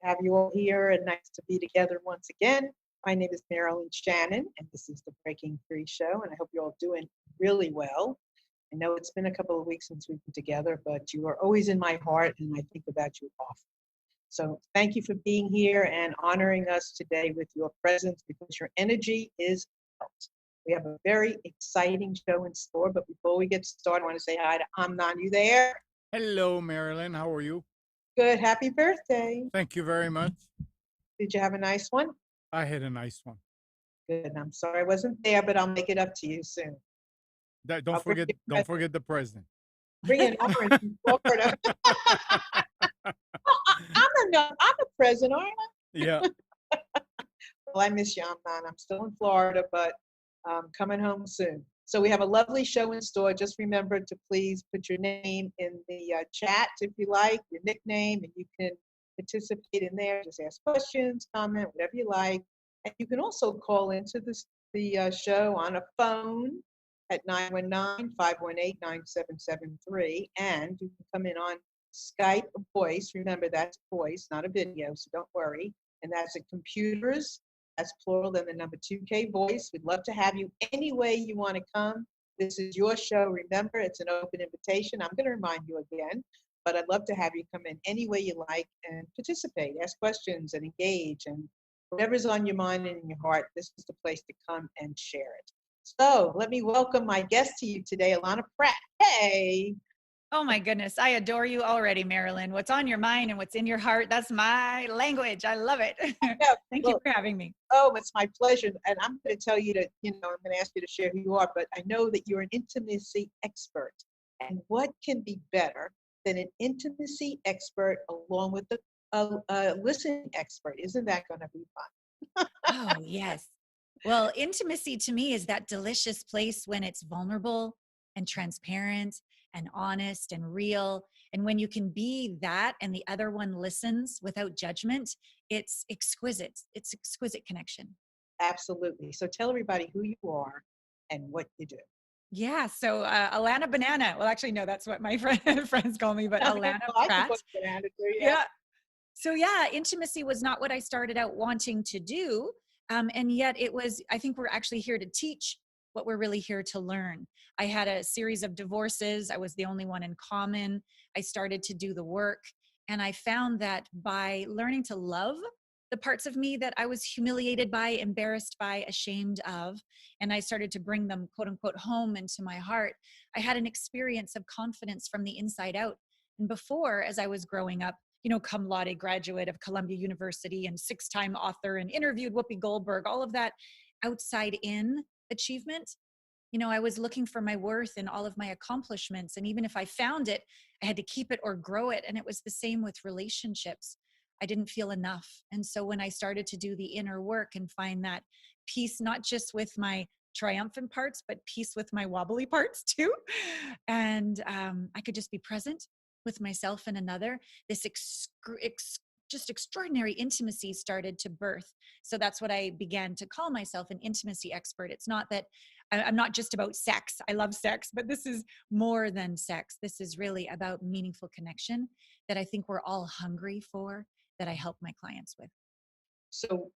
have you all here and nice to be together once again. My name is Marilyn Shannon, and this is the Breaking Free Show, and I hope you're all doing really well. I know it's been a couple of weeks since we've been together, but you are always in my heart, and I think about you often. So thank you for being here and honoring us today with your presence because your energy is felt. We have a very exciting show in store, but before we get started, I want to say hi to Amnon. You there? Hello, Marilyn. How are you? Good. Happy birthday. Thank you very much. Did you have a nice one? I had a nice one. Good. I'm sorry I wasn't there, but I'll make it up to you soon. Don't I'll bring forget, you don't forget the president. bring an orange from Florida. I'm a present, aren't Yeah. I? Well, I miss you, Amnon. I'm still in Florida, but coming home soon. So we have a lovely show in store. Just remember to please put your name in the chat if you like, your nickname, and you can participate in there. Just ask questions, comment, whatever you like. And you can also call into the show on a phone at 919-518-9773. And you can come in on Skype voice. Remember, that's voice, not a video, so don't worry. And that's at computers. That's plural, then the number 2K voice. We'd love to have you any way you want to come. This is your show. Remember, it's an open invitation. I'm going to remind you again, but I'd love to have you come in any way you like and participate, ask questions and engage. And whatever's on your mind and in your heart, this is the place to come and share it. So let me welcome my guest to you today, Allana Pratt. Hey. Oh my goodness. I adore you already, Marilyn. What's on your mind and what's in your heart, that's my language. I love it. Yeah, Thank well, you for having me. Oh, it's my pleasure. And I'm going to tell you to, I'm going to ask you to share who you are, but I know that you're an intimacy expert. And what can be better than an intimacy expert along with a listening expert? Isn't that going to be fun? Oh, yes. Well, intimacy to me is that delicious place when it's vulnerable and transparent and honest and real. And when you can be that and the other one listens without judgment, it's exquisite. It's exquisite connection. Absolutely. So tell everybody who you are and what you do. Yeah. So Allana Banana. Well, actually, no, that's what my friends call me, but Allana Well, I can Pratt. put banana too, yeah. Yeah. So yeah, intimacy was not what I started out wanting to do. And yet it was, I think we're actually here to teach what we're really here to learn. I had a series of divorces. I was the only one in common. I started to do the work. And I found that by learning to love the parts of me that I was humiliated by, embarrassed by, ashamed of, and I started to bring them, quote unquote, home into my heart, I had an experience of confidence from the inside out. And before, as I was growing up, cum laude graduate of Columbia University and 6-time author and interviewed Whoopi Goldberg, all of that outside in achievement. I was looking for my worth in all of my accomplishments. And even if I found it, I had to keep it or grow it. And it was the same with relationships. I didn't feel enough. And so when I started to do the inner work and find that peace, not just with my triumphant parts, but peace with my wobbly parts too. And I could just be present with myself and another, this just extraordinary intimacy started to birth. So that's what I began to call myself, an intimacy expert. It's not that I'm not just about sex. I love sex, but this is more than sex. This is really about meaningful connection that I think we're all hungry for, that I help my clients with. So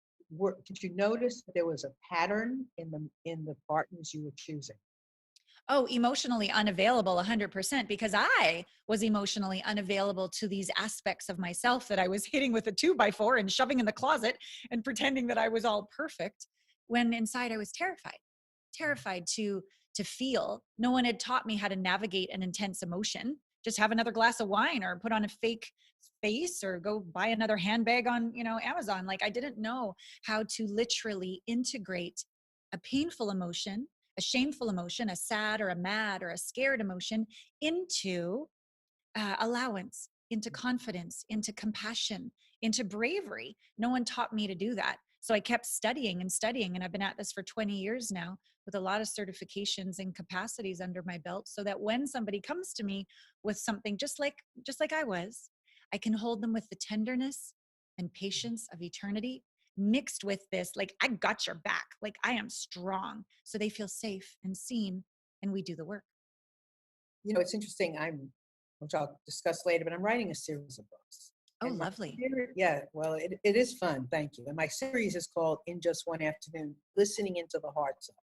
did you notice that there was a pattern in the partners you were choosing? Oh, emotionally unavailable 100%, because I was emotionally unavailable to these aspects of myself that I was hitting with a 2x4 and shoving in the closet and pretending that I was all perfect, when inside I was terrified to feel. No one had taught me how to navigate an intense emotion. Just have another glass of wine or put on a fake face or go buy another handbag on, Amazon. Like, I didn't know how to literally integrate a painful emotion, a shameful emotion, a sad or a mad or a scared emotion into allowance, into confidence, into compassion, into bravery. No one taught me to do that. So I kept studying and studying, and I've been at this for 20 years now with a lot of certifications and capacities under my belt, so that when somebody comes to me with something just like I was, I can hold them with the tenderness and patience of eternity mixed with this, like, I got your back, like, I am strong, so they feel safe and seen, and we do the work. It's interesting. Which I'll discuss later, but I'm writing a series of books. Oh, And my lovely. yeah, well, it is fun. Thank you. And my series is called In Just One Afternoon, Listening into the Heart Zone. Oh,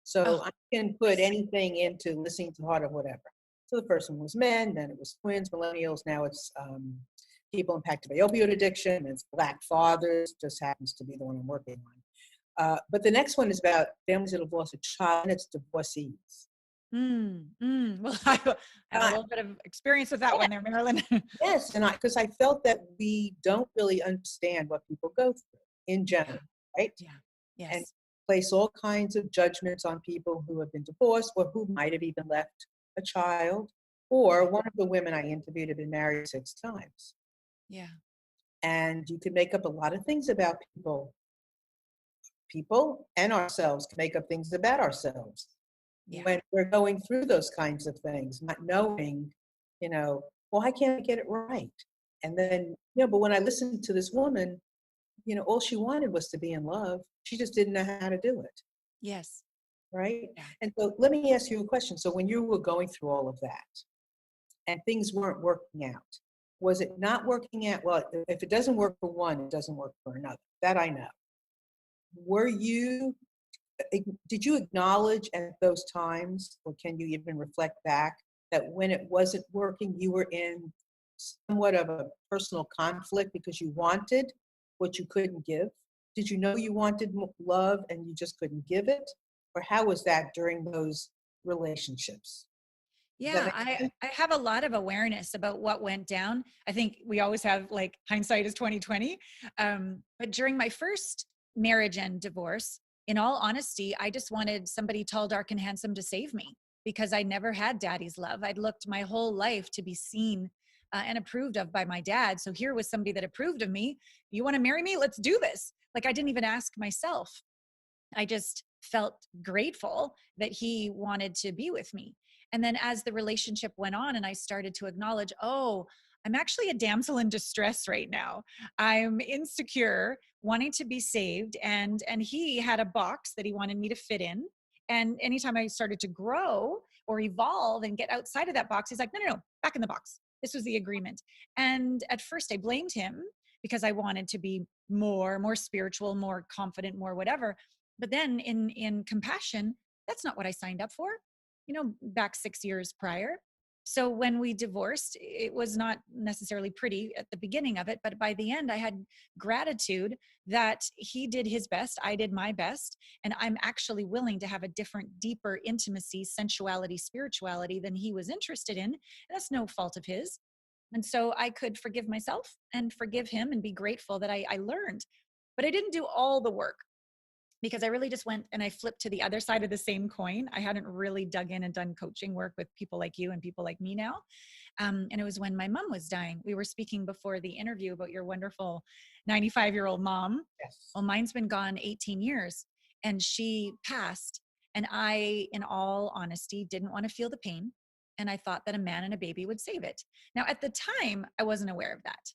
So I can put anything into listening to the heart of whatever. So the first one was men, then it was twins, millennials. Now it's people impacted by opioid addiction. And it's Black fathers, just happens to be the one I'm working on. But the next one is about families that have lost a child, and it's divorcees. Well, I have a Uh, little bit of experience with that yeah, one there, Marilyn. yes, and because I felt that we don't really understand what people go through in Yeah, general, right? yeah, And yes. place all kinds of judgments on people who have been divorced or who might have even left a child. Or Yeah, one of the women I interviewed had been married 6 times. yeah, And you can make up a lot of things about people. People and ourselves can make up things about ourselves yeah, when we're going through those kinds of things, not knowing, why can't I get it right? And then, but when I listened to this woman, all she wanted was to be in love. She just didn't know how to do it. yes, Right? yeah. And so let me ask you a question. So when you were going through all of that and things weren't working out, was it not working out? Well, if it doesn't work for one, it doesn't work for another. That I know. Were you, did you acknowledge at those times, or can you even reflect back that when it wasn't working, you were in somewhat of a personal conflict because you wanted what you couldn't give? Did you know you wanted love and you just couldn't give it? Or how was that during those relationships? Does that Yeah, make sense? I have a lot of awareness about what went down. I think we always have like hindsight is 2020. But during my first marriage and divorce, in all honesty, I just wanted somebody tall, dark, and handsome to save me because I never had daddy's love. I'd looked my whole life to be seen and approved of by my dad. So here was somebody that approved of me. You want to marry me? Let's do this. Like I didn't even ask myself. I just felt grateful that he wanted to be with me. And then as the relationship went on and I started to acknowledge, oh, I'm actually a damsel in distress right now. I'm insecure, wanting to be saved, and he had a box that he wanted me to fit in. And anytime I started to grow or evolve and get outside of that box, he's like, no, no, no, back in the box. This was the agreement. And at first I blamed him because I wanted to be more spiritual, more confident, more whatever. But then in compassion, that's not what I signed up for, back 6 years prior. So when we divorced, it was not necessarily pretty at the beginning of it, but by the end, I had gratitude that he did his best, I did my best, and I'm actually willing to have a different, deeper intimacy, sensuality, spirituality than he was interested in. And that's no fault of his. And so I could forgive myself and forgive him and be grateful that I learned. But I didn't do all the work because I really just went and I flipped to the other side of the same coin. I hadn't really dug in and done coaching work with people like you and people like me now. And it was when my mom was dying. We were speaking before the interview about your wonderful 95-year-old mom. Yes. Well, mine's been gone 18 years and she passed. And I, in all honesty, didn't want to feel the pain. And I thought that a man and a baby would save it. Now, at the time, I wasn't aware of that.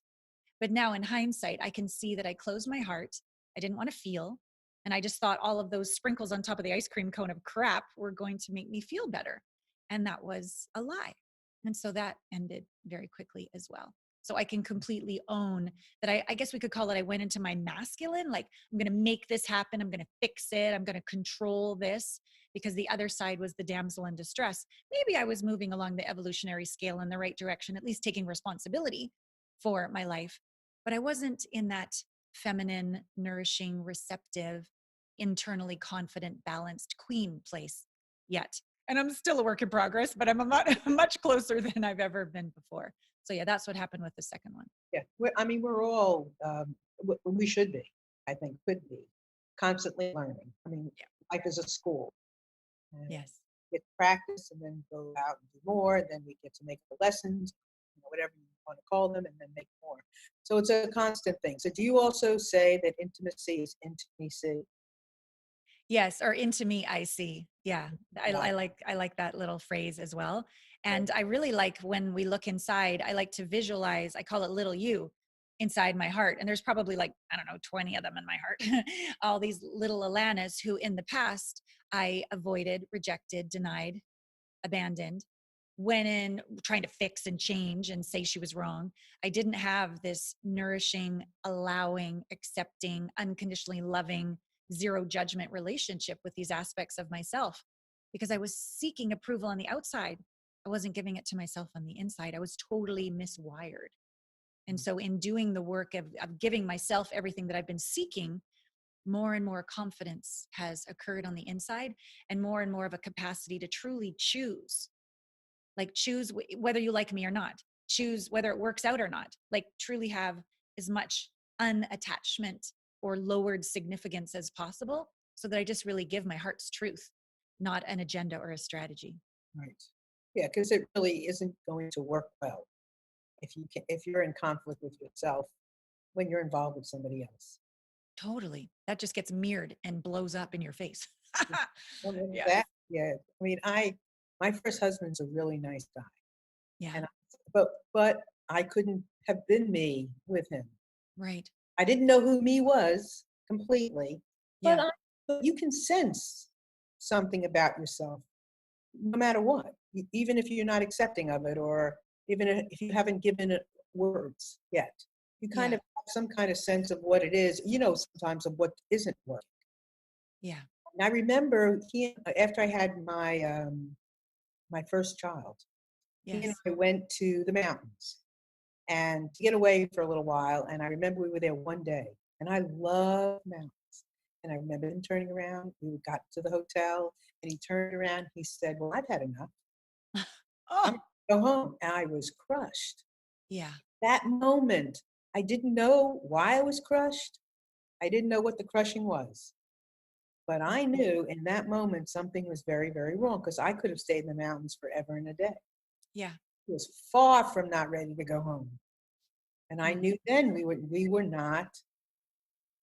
But now in hindsight, I can see that I closed my heart. I didn't want to feel. And I just thought all of those sprinkles on top of the ice cream cone of crap were going to make me feel better. And that was a lie. And so that ended very quickly as well. So I can completely own that. I guess we could call it, I went into my masculine, like, I'm going to make this happen. I'm going to fix it. I'm going to control this, because the other side was the damsel in distress. Maybe I was moving along the evolutionary scale in the right direction, at least taking responsibility for my life. But I wasn't in that feminine, nourishing, receptive, internally confident, balanced queen place yet. And I'm still a work in progress, but I'm much closer than I've ever been before. So yeah, that's what happened with the second one. Yeah. I mean, we're all, we should be, I think, could be constantly learning. I mean, Yeah. life is a school. And Yes. get practice and then go out and do more. And then we get to make the lessons, whatever you want to call them, and then make more. So it's a constant thing. So do you also say that intimacy is intimacy? Yes, or into me, I see. Yeah, I, Got I it. like I like that little phrase as well. Right. And I really like when we look inside. I like to visualize. I call it little you inside my heart. And there's probably like, I don't know, 20 of them in my heart. All these little Alanas who in the past I avoided, rejected, denied, abandoned, went in trying to fix and change and say she was wrong. I didn't have this nourishing, allowing, accepting, unconditionally loving, zero judgment relationship with these aspects of myself because I was seeking approval on the outside. I wasn't giving it to myself on the inside. I was totally miswired. And so in doing the work of giving myself everything that I've been seeking, more and more confidence has occurred on the inside and more of a capacity to truly choose. Like choose whether you like me or not, choose whether it works out or not, like truly have as much unattachment or lowered significance as possible so that I just really give my heart's truth, not an agenda or a strategy. Right. Yeah, because it really isn't going to work well if you're in conflict with yourself when you're involved with somebody else. Totally. That just gets mirrored and blows up in your face. Well, then Yeah. yeah. I mean, my first husband's a really nice guy, Yeah. and but I couldn't have been me with him. Right. I didn't know who me was completely, but Yeah. but you can sense something about yourself no matter what, even if you're not accepting of it, or even if you haven't given it words yet. You kind Yeah. of have some kind of sense of what it is, sometimes of what isn't working. Yeah. And I remember after I had my first child, he and Yes. I went to the mountains and to get away for a little while. And I remember we were there one day, and I love mountains. And I remember him turning around. We got to the hotel, and he turned around. He said, "Well, I've had enough. I'm Oh, going to go home." And I was crushed. yeah. That moment, I didn't know why I was crushed. I didn't know what the crushing was. But I knew in that moment something was very, very wrong because I could have stayed in the mountains forever and a day. Yeah. I was far from not ready to go home. And I Mm. knew then we were not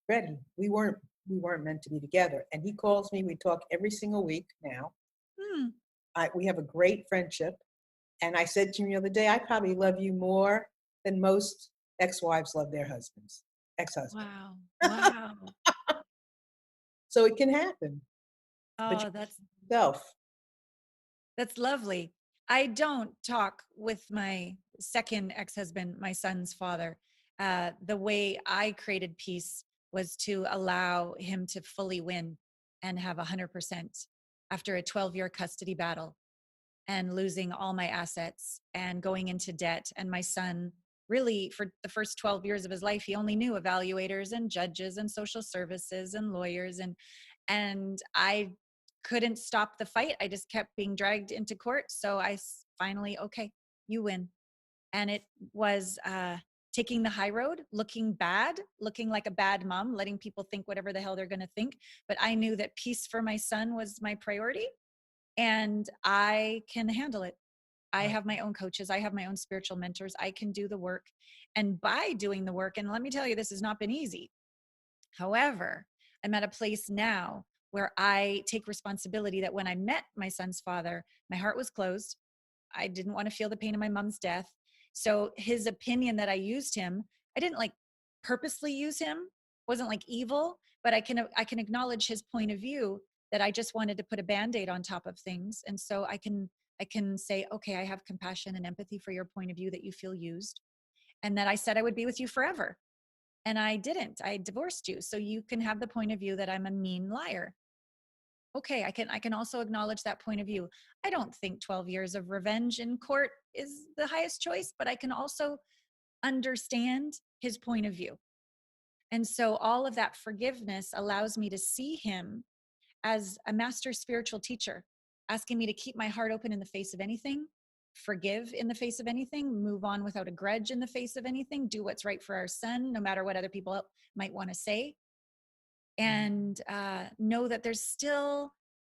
ready. We weren't meant to be together. And he calls me. We talk every single week now. Mm. We have a great friendship. And I said to him the other day, I probably love you more than most ex-wives love their husbands, ex-husbands. Wow. Wow. So it can happen. But Oh, you yourself. that's lovely. I don't talk with my second ex-husband, my son's father. The way I created peace was to allow him to fully win and have 100% after a 12-year custody battle and losing all my assets and going into debt. And my son, really, for the first 12 years of his life, he only knew evaluators and judges and social services and lawyers. And I couldn't stop the fight. I just kept being dragged into court. So finally, okay, you win. And it was taking the high road, looking bad, looking like a bad mom, letting people think whatever the hell they're going to think. But I knew that peace for my son was my priority, and I can handle it. I Right. have my own coaches. I have my own spiritual mentors. I can do the work. And by doing the work, and let me tell you, this has not been easy. However, I'm at a place now where I take responsibility that when I met my son's father, my heart was closed. I didn't want to feel the pain of my mom's death. So his opinion that I used him, I didn't like purposely use him, wasn't like evil, but I can acknowledge his point of view that I just wanted to put a band-aid on top of things. And so I can say, okay, I have compassion and empathy for your point of view that you feel used, and that I said I would be with you forever. And I didn't. I divorced you. So you can have the point of view that I'm a mean liar. Okay, I can also acknowledge that point of view. I don't think 12 years of revenge in court is the highest choice, but I can also understand his point of view. And so all of that forgiveness allows me to see him as a master spiritual teacher, asking me to keep my heart open in the face of anything, forgive in the face of anything, move on without a grudge in the face of anything, do what's right for our son, no matter what other people might want to say, and know that there's still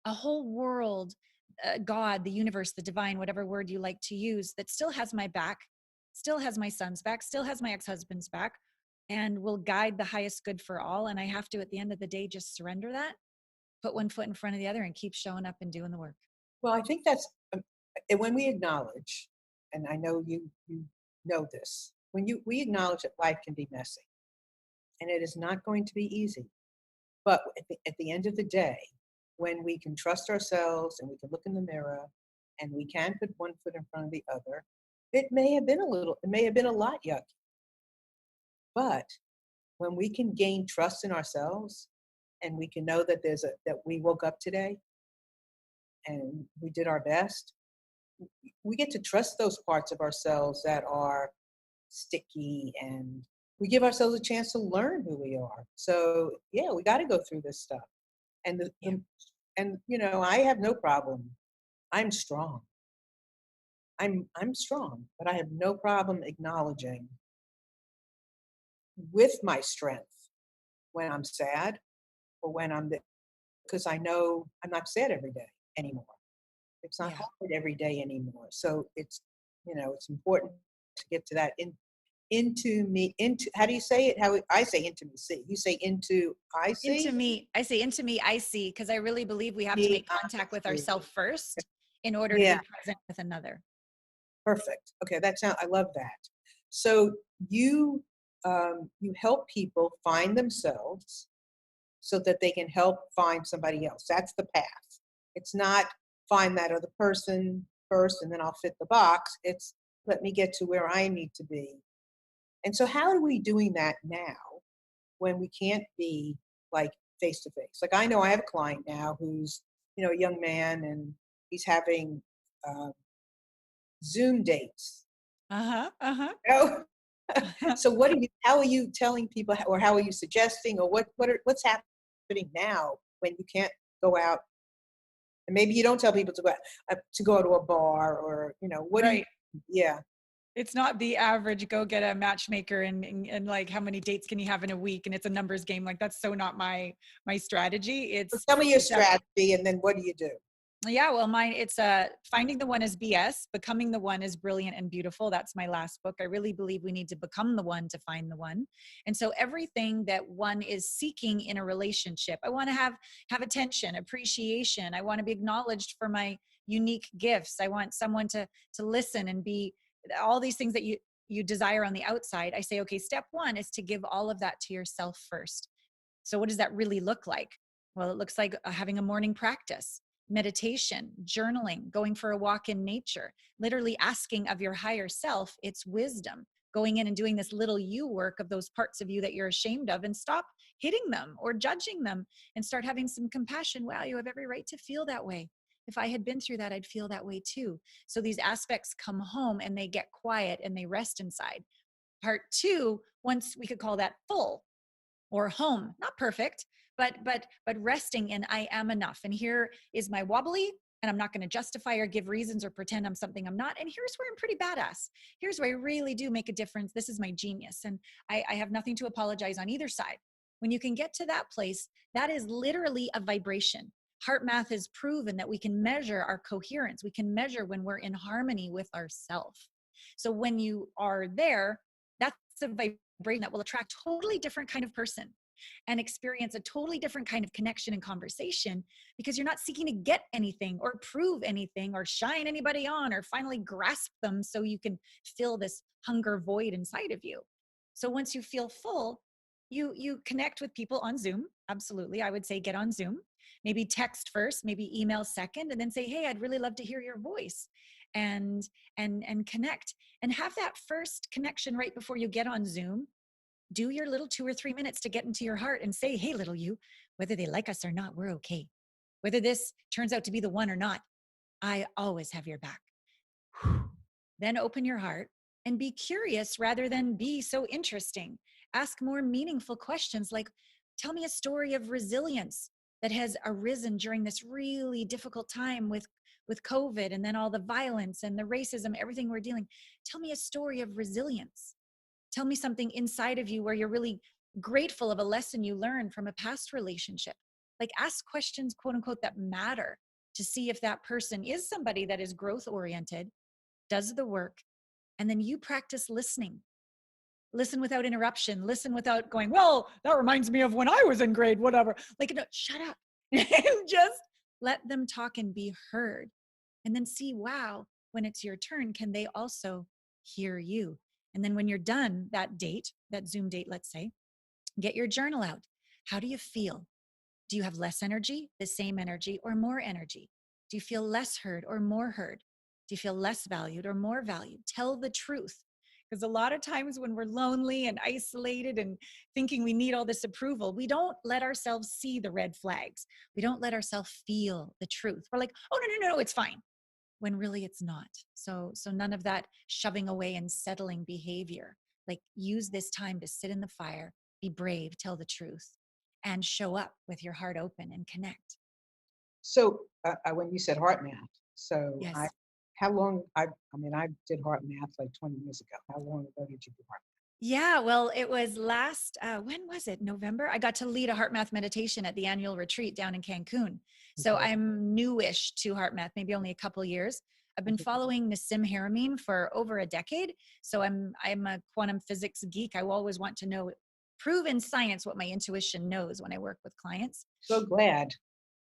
a whole world, God, the universe, the divine, whatever word you like to use, that still has my back, still has my son's back, still has my ex-husband's back, and will guide the highest good for all. And I have to, at the end of the day, just surrender that, put one foot in front of the other, and keep showing up and doing the work. Well, I think that's and when we acknowledge, and I know you know this, we acknowledge that life can be messy, and it is not going to be easy. But at the end of the day, when we can trust ourselves and we can look in the mirror and we can put one foot in front of the other, it may have been a lot yucky. But when we can gain trust in ourselves and we can know that that we woke up today and we did our best, we get to trust those parts of ourselves that are sticky, and we give ourselves a chance to learn who we are. So yeah, we got to go through this stuff. And I have no problem. I'm strong. I'm strong, but I have no problem acknowledging with my strength when I'm sad or when because I know I'm not sad every day anymore. It's not Yeah. hard every day anymore. So it's important to get to that into how do you say it? How I say intimacy. You say into I see? Into me, I say into me, I see, because I really believe we have to make contact with see. ourselves first in order to Yeah. be present with another. Perfect. Okay, I love that. So you help people find themselves so that they can help find somebody else. That's the path. It's not find that other person first and then I'll fit the box. It's let me get to where I need to be. And so how are we doing that now when we can't be like face to face? Like I know I have a client now who's, a young man, and he's having Zoom dates. Uh-huh. Uh-huh. Oh, so how are you telling people, or how are you suggesting, or what's happening now when you can't go out? And maybe you don't tell people to go to a bar, or what Right. yeah. It's not the average go get a matchmaker and like how many dates can you have in a week and it's a numbers game. Like that's so not my strategy. So tell me your it's strategy, and then what do you do? Yeah, well, mine, it's Finding the One is BS, Becoming the One is Brilliant and Beautiful. That's my last book. I really believe we need to become the one to find the one. And so everything that one is seeking in a relationship, I want to have attention, appreciation. I want to be acknowledged for my unique gifts. I want someone to listen and be all these things that you desire on the outside. I say, okay, step one is to give all of that to yourself first. So what does that really look like? Well, it looks like having a morning practice, meditation, journaling, going for a walk in nature, literally asking of your higher self its wisdom, going in and doing this little you work of those parts of you that you're ashamed of, and stop hitting them or judging them and start having some compassion. Wow, you have every right to feel that way. If I had been through that, I'd feel that way too. So these aspects come home and they get quiet and they rest inside. Part two, once we could call that full or home, not perfect, but resting in I am enough. And here is my wobbly, and I'm not going to justify or give reasons or pretend I'm something I'm not. And here's where I'm pretty badass. Here's where I really do make a difference. This is my genius. And I have nothing to apologize on either side. When you can get to that place, that is literally a vibration. Heart math has proven that we can measure our coherence. We can measure when we're in harmony with ourself. So when you are there, that's a vibration that will attract a totally different kind of person and experience a totally different kind of connection and conversation, because you're not seeking to get anything or prove anything or shine anybody on or finally grasp them so you can fill this hunger void inside of you. So once you feel full, you connect with people on Zoom. Absolutely. I would say get on Zoom, maybe text first, maybe email second, and then say, hey, I'd really love to hear your voice, and connect and have that first connection right before you get on Zoom. Do your little 2 or 3 minutes to get into your heart and say, hey, little you, whether they like us or not, we're okay. Whether this turns out to be the one or not, I always have your back. Then open your heart and be curious rather than be so interesting. Ask more meaningful questions like, tell me a story of resilience that has arisen during this really difficult time with COVID, and then all the violence and the racism, everything we're dealing. Tell me a story of resilience. Tell me something inside of you where you're really grateful of a lesson you learned from a past relationship. Like, ask questions, quote unquote, that matter, to see if that person is somebody that is growth oriented, does the work, and then you practice listening. Listen without interruption. Listen without going, well, that reminds me of when I was in grade, whatever. Like, no, shut up. Just let them talk and be heard. And then see, wow, when it's your turn, can they also hear you? And then when you're done that date, that Zoom date, let's say, get your journal out. How do you feel? Do you have less energy, the same energy, or more energy? Do you feel less heard or more heard? Do you feel less valued or more valued? Tell the truth. Because a lot of times when we're lonely and isolated and thinking we need all this approval, we don't let ourselves see the red flags. We don't let ourselves feel the truth. We're like, oh, no, it's fine. When really it's not. So none of that shoving away and settling behavior. Like, use this time to sit in the fire, be brave, tell the truth, and show up with your heart open and connect. So when you said heart math, so Yes. how long, I mean, I did heart math like 20 years ago. How long ago did you do heart Yeah, well, it was last, when was it? November? I got to lead a heart math meditation at the annual retreat down in Cancun. So math? I'm newish to heart math, maybe only a couple years. I've been Okay. following Nassim Haramein for over a decade. So I'm a quantum physics geek. I always want to know, prove in science what my intuition knows when I work with clients. So glad.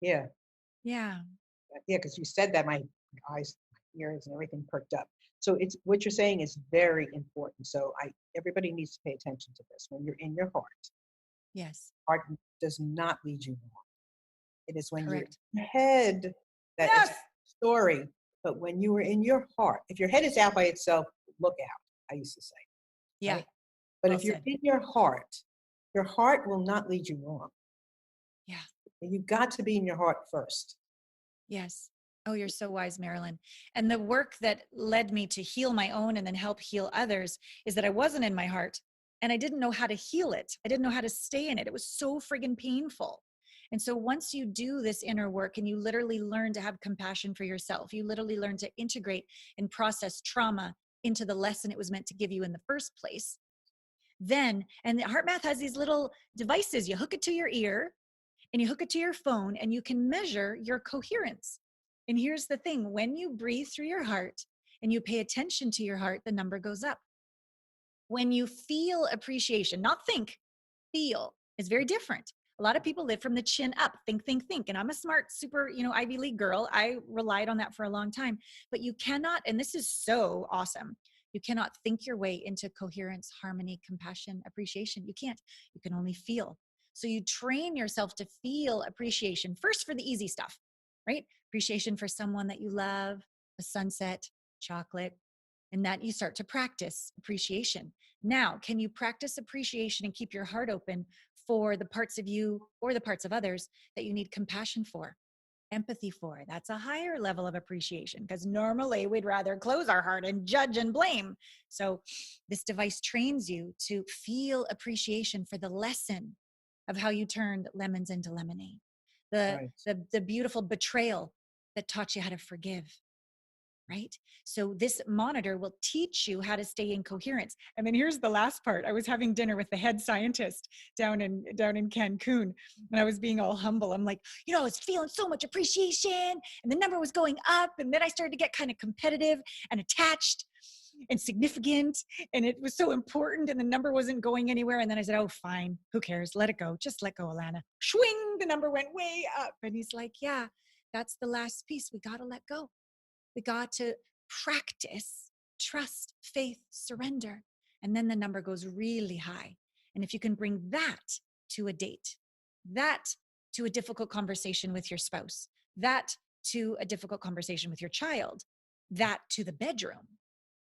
Yeah. Yeah. Yeah, because you said that, my eyes, my ears, and everything perked up. So it's what you're saying is very important. So everybody needs to pay attention to this. When you're in your Yes. heart does not lead you wrong. It is when you're in Correct. your head that it's Yes. a story. But when you are in your heart, if your head is out by itself, look out, I used to say, Yeah. right? But Well if you're said. in your heart will not lead you wrong. Yeah. And you've got to be in your heart first. Yes. Oh, you're so wise, Marilyn. And the work that led me to heal my own and then help heal others is that I wasn't in my heart and I didn't know how to heal it. I didn't know how to stay in it. It was so friggin' painful. And so once you do this inner work and you literally learn to have compassion for yourself, you literally learn to integrate and process trauma into the lesson it was meant to give you in the first place. Then, and the Heart Math has these little devices. You hook it to your ear and you hook it to your phone and you can measure your coherence. And here's the thing, when you breathe through your heart and you pay attention to your heart, the number goes up. When you feel appreciation, not think, feel, is very different. A lot of people live from the chin up, think, think, think. And I'm a smart, super, Ivy League girl. I relied on that for a long time. But you cannot, and this is so awesome, you cannot think your way into coherence, harmony, compassion, appreciation. You can't. You can only feel. So you train yourself to feel appreciation first for the easy stuff, right? Appreciation for someone that you love, a sunset, chocolate, and that you start to practice appreciation. Now, can you practice appreciation and keep your heart open for the parts of you or the parts of others that you need compassion for, empathy for? That's a higher level of appreciation because normally we'd rather close our heart and judge and blame. So this device trains you to feel appreciation for the lesson of how you turned lemons into lemonade, Right. the beautiful betrayal that taught you how to forgive. Right? So this monitor will teach you how to stay in coherence. And then here's the last part. I was having dinner with the head scientist down in Cancun, and I was being all humble. I'm like, I was feeling so much appreciation, and the number was going up, and then I started to get kind of competitive and attached and significant, and it was so important, and the number wasn't going anywhere. And then I said, oh, fine, who cares? Let it go. Just let go, Allana. Swing, the number went way up. And he's like, yeah, that's the last piece. We got to let go. We got to practice trust, faith, surrender. And then the number goes really high. And if you can bring that to a date, that to a difficult conversation with your spouse, that to a difficult conversation with your child, that to the bedroom,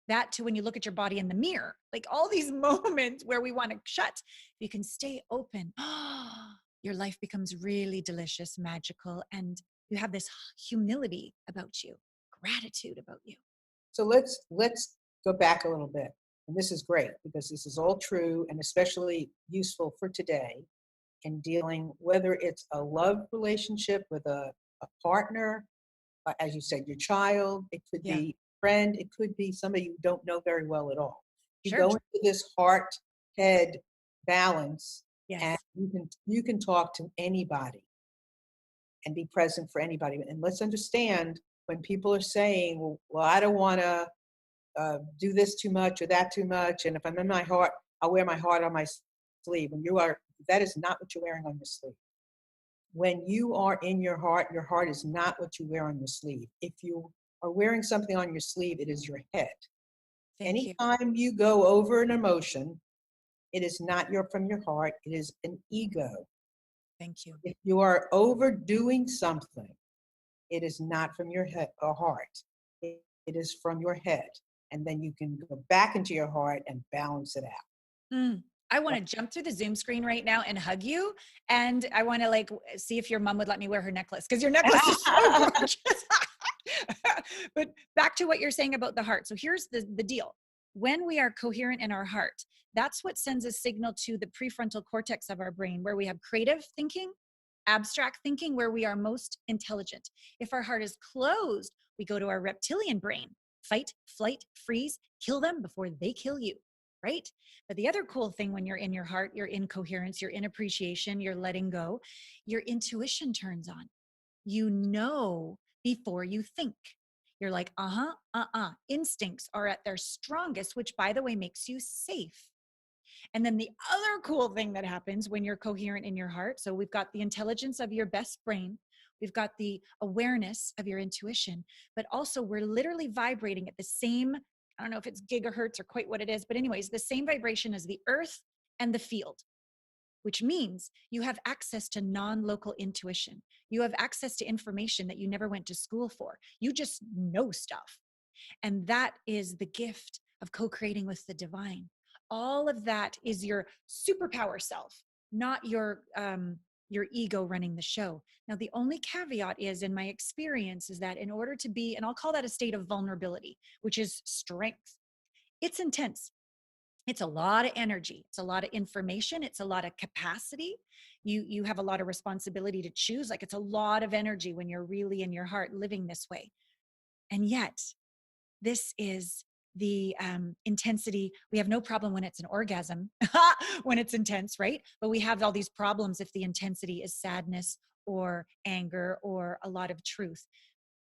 that to when you look at your body in the mirror, like all these moments where we want to shut, you can stay open. Your life becomes really delicious, magical, and you have this humility about you, gratitude about you. So let's go back a little bit. And this is great because this is all true and especially useful for today in dealing, whether it's a love relationship with a partner, as you said, your child, it could Yeah. be a friend, it could be somebody you don't know very well at all. You Sure. go into this heart head balance, Yes. and you can talk to anybody and be present for anybody. And let's understand when people are saying, well, I don't want to do this too much or that too much. And if I'm in my heart, I'll wear my heart on my sleeve. And that is not what you're wearing on your sleeve. When you are in your heart is not what you wear on your sleeve. If you are wearing something on your sleeve, it is your head. Thank you. Anytime you go over an emotion, it is not from your heart, it is an ego. Thank you. If you are overdoing something, it is not from your head or heart. It It is from your head. And then you can go back into your heart and balance it out. Mm. I want to jump through the Zoom screen right now and hug you. And I want to like see if your mom would let me wear her necklace, because your necklace is so gorgeous. But back to what you're saying about the heart. So here's the deal. When we are coherent in our heart, that's what sends a signal to the prefrontal cortex of our brain, where we have creative thinking, abstract thinking, where we are most intelligent. If our heart is closed, we go to our reptilian brain: fight, flight, freeze, kill them before they kill you, right? But the other cool thing, when you're in your heart, you're in coherence, you're in appreciation, you're letting go, your intuition turns on. You know before you think. You're like, Instincts are at their strongest, which, by the way, makes you safe. And then the other cool thing that happens when you're coherent in your heart, so we've got the intelligence of your best brain, we've got the awareness of your intuition, but also we're literally vibrating at the same, I don't know if it's gigahertz or quite what it is, but anyways, the same vibration as the earth and the field, which means you have access to non-local intuition. You have access to information that you never went to school for. You just know stuff. And that is the gift of co-creating with the divine. All of that is your superpower self, not your ego running the show. Now, the only caveat is, in my experience, is that in order to be, and I'll call that a state of vulnerability, which is strength, it's intense. It's a lot of energy. It's a lot of information. It's a lot of capacity. You have a lot of responsibility to choose. Like, it's a lot of energy when you're really in your heart living this way. And yet, this is the intensity. We have no problem when it's an orgasm, when it's intense, right? But we have all these problems if the intensity is sadness or anger or a lot of truth.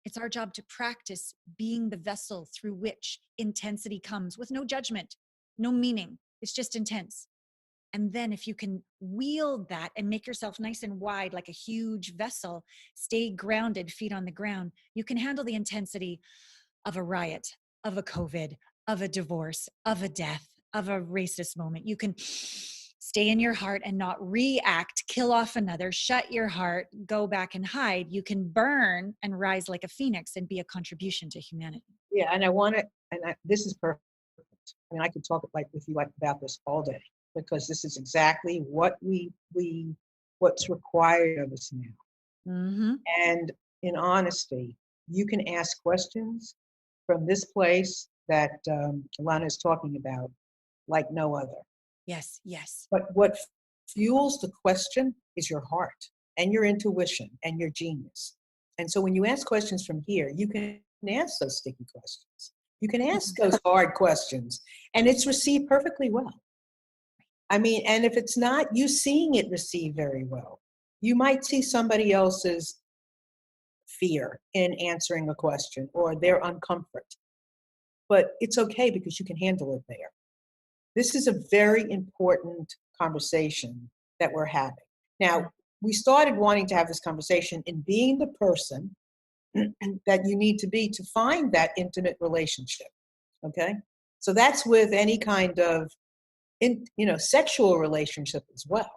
It's our job to practice being the vessel through which intensity comes, with no judgment, no meaning. It's just intense. And then if you can wield that and make yourself nice and wide, like a huge vessel, stay grounded, feet on the ground, you can handle the intensity of a riot, of a COVID, of a divorce, of a death, of a racist moment. You can stay in your heart and not react, kill off another, shut your heart, go back and hide. You can burn and rise like a phoenix and be a contribution to humanity. Yeah, and this is perfect. I mean, I could talk with you about this all day, because this is exactly what's required of us now. Mm-hmm. And in honesty, you can ask questions from this place that Allana is talking about like no other. Yes, yes. But what fuels the question is your heart and your intuition and your genius. And so when you ask questions from here, you can ask those sticky questions. You can ask those hard questions, and it's received perfectly well. I mean, and if it's not you seeing it received very well, you might see somebody else's fear in answering a question or their uncomfort. But it's okay, because you can handle it there. This is a very important conversation that we're having. Now, we started wanting to have this conversation in being the person that you need to be to find that intimate relationship. Okay? So that's with any kind of sexual relationship as well.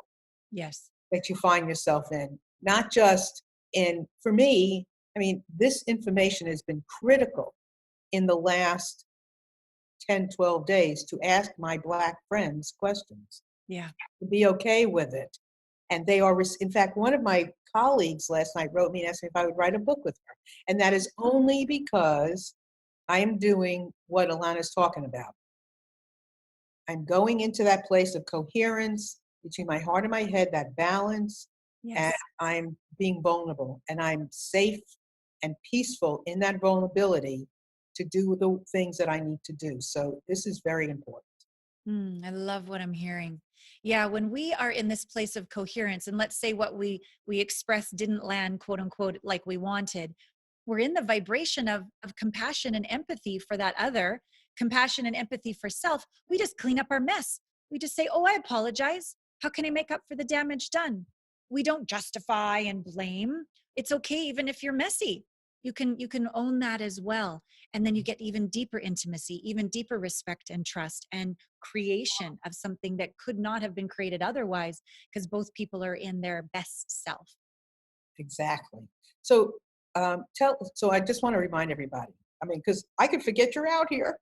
Yes. That you find yourself in, not just in, for me, I mean, this information has been critical in the last 10, 12 days to ask my Black friends questions. Yeah. To be okay with it. And they are, in fact, one of my colleagues last night wrote me and asked me if I would write a book with her. And that is only because I am doing what Allana is talking about. I'm going into that place of coherence between my heart and my head, that balance. Yes. And I'm being vulnerable, and I'm safe and peaceful in that vulnerability to do the things that I need to do. So this is very important. I love what I'm hearing. Yeah, when we are in this place of coherence, and let's say what we expressed didn't land, quote unquote, like we wanted, we're in the vibration of compassion and empathy for that other, compassion and empathy for self. We just clean up our mess. We just say, oh, I apologize. How can I make up for the damage done? We don't justify and blame. It's okay even if you're messy. You can own that as well. And then you get even deeper intimacy, even deeper respect and trust and creation of something that could not have been created otherwise, because both people are in their best self. Exactly. So I just want to remind everybody, I mean, because I could forget you're out here.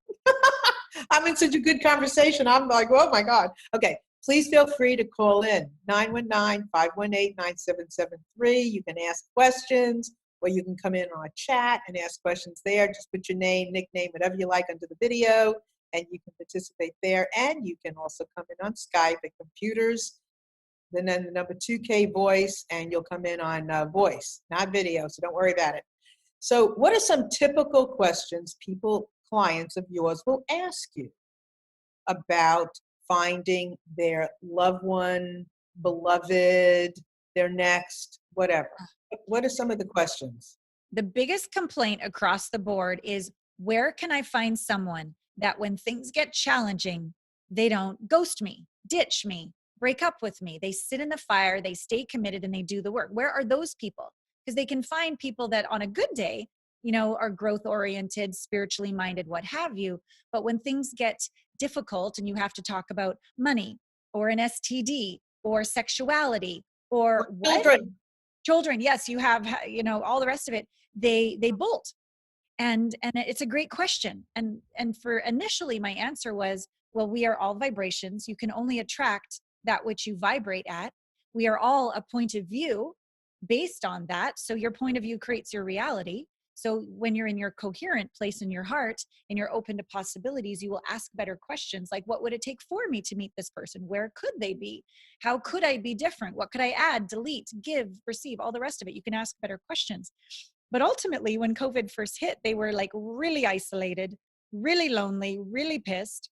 I'm in such a good conversation. I'm like, oh my God. Okay, please feel free to call in 919-518-9773. You can ask questions, or you can come in on chat and ask questions there. Just put your name, nickname, whatever you like under the video, and you can participate there. And you can also come in on Skype at computers, then the number 2K voice, and you'll come in on voice, not video, so don't worry about it. So what are some typical questions clients of yours will ask you about finding their loved one, beloved, their next, whatever? What are some of the questions? The biggest complaint across the board is, where can I find someone that when things get challenging, they don't ghost me, ditch me, break up with me? They sit in the fire, they stay committed, and they do the work. Where are those people? Because they can find people that on a good day, are growth oriented, spiritually minded, what have you. But when things get difficult and you have to talk about money or an STD or sexuality or what? Children, yes, you have, all the rest of it, they bolt. And it's a great question. And for initially my answer was, well, we are all vibrations. You can only attract that which you vibrate at. We are all a point of view based on that. So your point of view creates your reality. So when you're in your coherent place in your heart and you're open to possibilities, you will ask better questions like, what would it take for me to meet this person? Where could they be? How could I be different? What could I add, delete, give, receive, all the rest of it? You can ask better questions. But ultimately, when COVID first hit, they were like really isolated, really lonely, really pissed.